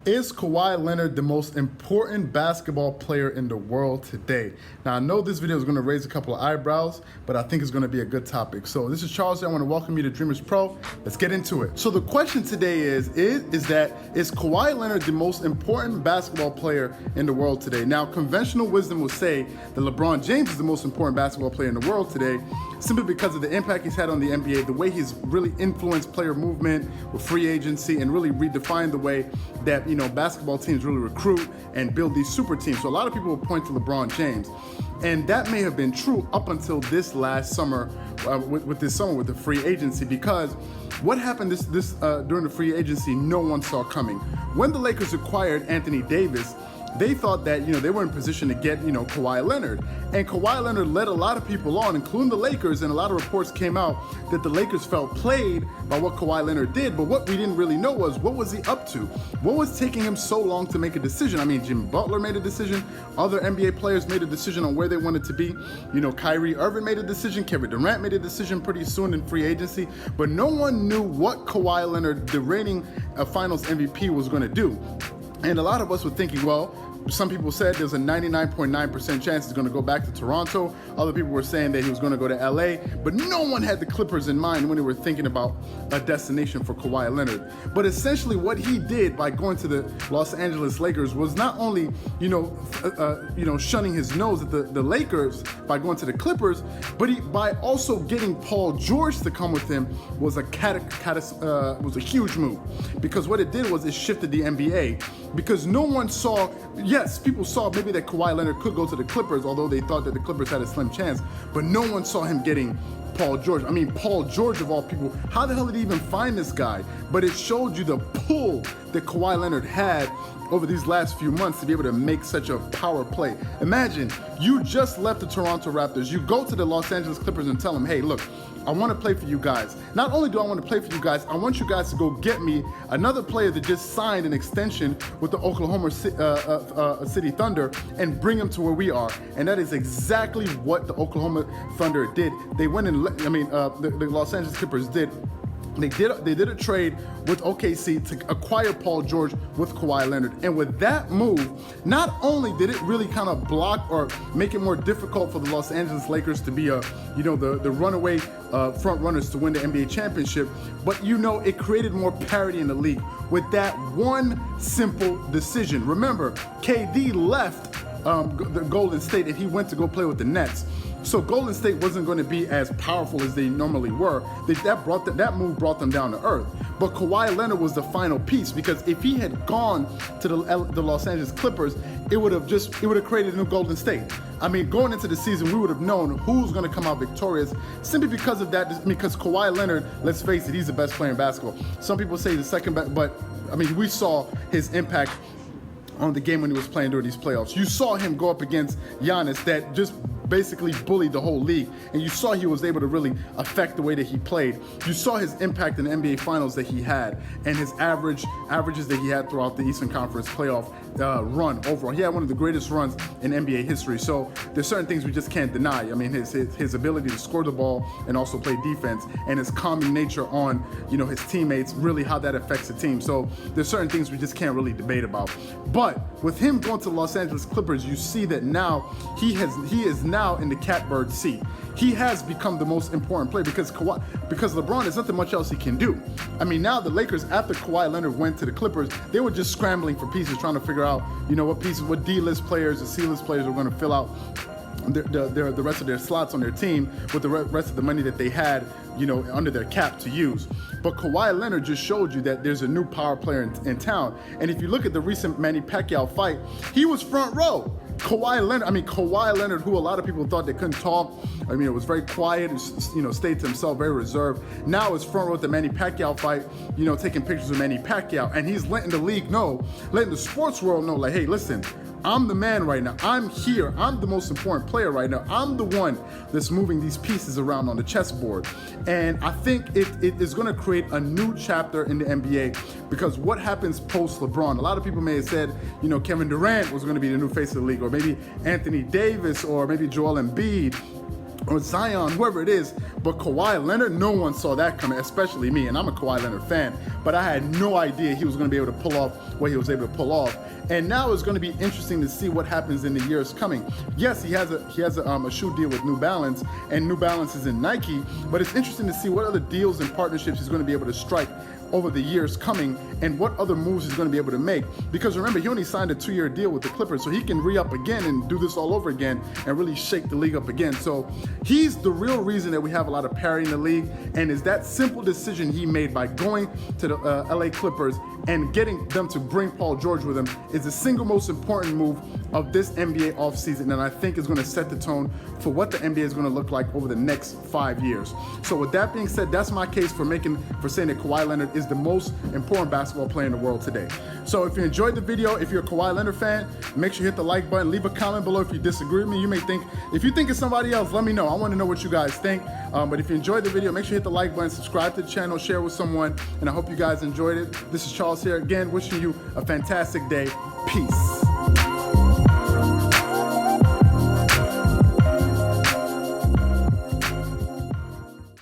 Is Kawhi Leonard the most important basketball player in the world today? Now, I know this video is going to raise a couple of eyebrows, but I think it's going to be a good topic. So this is Charles. I want to welcome you to Dreamers Pro. Let's get into it. So the question today is Kawhi Leonard the most important basketball player in the world today? Now, conventional wisdom will say that LeBron James is the most important basketball player in the world today, simply because of the impact he's had on the NBA, the way he's really influenced player movement with free agency and really redefined the way that, basketball teams really recruit and build these super teams. So a lot of people will point to LeBron James. And that may have been true up until this last summer, with the free agency, because what happened during the free agency, no one saw coming. When the Lakers acquired Anthony Davis, they thought that, they were in position to get, Kawhi Leonard. And Kawhi Leonard led a lot of people on, including the Lakers, and a lot of reports came out that the Lakers felt played by what Kawhi Leonard did. But what we didn't really know was, what was he up to? What was taking him so long to make a decision? I mean, Jimmy Butler made a decision. Other NBA players made a decision on where they wanted to be. Kyrie Irving made a decision. Kevin Durant made a decision pretty soon in free agency. But no one knew what Kawhi Leonard, the reigning finals MVP, was going to do. And a lot of us were thinking, well, some people said there's a 99.9% chance he's going to go back to Toronto. Other people were saying that he was going to go to LA, but no one had the Clippers in mind when they were thinking about a destination for Kawhi Leonard. But essentially what he did by going to the Los Angeles Lakers was not only, shunning his nose at the Lakers by going to the Clippers, but by also getting Paul George to come with him was a huge move. Because what it did was it shifted the NBA, because no one saw. Yes, people saw maybe that Kawhi Leonard could go to the Clippers, although they thought that the Clippers had a slim chance, but no one saw him getting Paul George. I mean, Paul George of all people. How the hell did he even find this guy? But it showed you the pull that Kawhi Leonard had over these last few months to be able to make such a power play. Imagine, you just left the Toronto Raptors. You go to the Los Angeles Clippers and tell them, hey, look, I want to play for you guys. Not only do I want to play for you guys, I want you guys to go get me another player that just signed an extension with the Oklahoma City Thunder and bring him to where we are. And that is exactly what the Oklahoma Thunder did. They went and, the Los Angeles Clippers did. They did a trade with OKC to acquire Paul George with Kawhi Leonard. And with that move, not only did it really kind of block or make it more difficult for the Los Angeles Lakers to be the runaway front runners to win the NBA championship, but it created more parity in the league with that one simple decision. Remember, KD left the Golden State and he went to go play with the Nets. So Golden State wasn't going to be as powerful as they normally were. That move brought them down to earth. But Kawhi Leonard was the final piece, because if he had gone to the Los Angeles Clippers, it would have created a new Golden State. I mean, going into the season, we would have known who's going to come out victorious simply because of that. Because Kawhi Leonard, let's face it, he's the best player in basketball. Some people say he's the second best, but I mean, we saw his impact on the game when he was playing during these playoffs. You saw him go up against Giannis that just basically bullied the whole league, and you saw he was able to really affect the way that he played. You saw his impact in the NBA Finals that he had, and his averages that he had throughout the Eastern Conference playoff run overall. He had one of the greatest runs in NBA history. So there's certain things we just can't deny. I mean, his ability to score the ball and also play defense, and his calming nature on his teammates, really how that affects the team. So there's certain things we just can't really debate about. But with him going to the Los Angeles Clippers, you see that now he is now in the catbird seat. He has become the most important player because LeBron, there's nothing much else he can do. I mean, now the Lakers, after Kawhi Leonard went to the Clippers, they were just scrambling for pieces, trying to figure out, what D-list players or C-list players are going to fill out the rest of their slots on their team with the rest of the money that they had, under their cap to use. But Kawhi Leonard just showed you that there's a new power player in town. And if you look at the recent Manny Pacquiao fight, he was front row. Kawhi Leonard, who a lot of people thought they couldn't talk. I mean, it was very quiet, stayed to himself, very reserved. Now it's front row at the Manny Pacquiao fight, taking pictures of Manny Pacquiao. And he's letting the league know, letting the sports world know, like, hey, listen, I'm the man right now. I'm here. I'm the most important player right now. I'm the one that's moving these pieces around on the chessboard. And I think it is going to create a new chapter in the NBA, because what happens post LeBron? A lot of people may have said, Kevin Durant was going to be the new face of the league, or maybe Anthony Davis, or maybe Joel Embiid. or Zion, whoever it is, but Kawhi Leonard, no one saw that coming, especially me, and I'm a Kawhi Leonard fan, but I had no idea he was going to be able to pull off what he was able to pull off. And now it's going to be interesting to see what happens in the years coming. Yes, he has a shoe deal with New Balance, and New Balance is in Nike, but it's interesting to see what other deals and partnerships he's going to be able to strike over the years coming, and what other moves he's going to be able to make. Because remember, he only signed a 2-year deal with the Clippers, so he can re-up again and do this all over again and really shake the league up again. So he's the real reason that we have a lot of parity in the league, and is that simple decision he made by going to the LA Clippers and getting them to bring Paul George with him is the single most important move of this NBA offseason, and I think is going to set the tone for what the NBA is going to look like over the next 5 years. So with that being said, that's my case for saying that Kawhi Leonard is the most important basketball player in the world today. So if you enjoyed the video, if you're a Kawhi Leonard fan, make sure you hit the like button, leave a comment below if you disagree with me. You may think, if you think it's somebody else, let me know. I want to know what you guys think. But if you enjoyed the video, make sure you hit the like button, subscribe to the channel, share with someone, and I hope you guys enjoyed it. This is Charles here again, wishing you a fantastic day. Peace.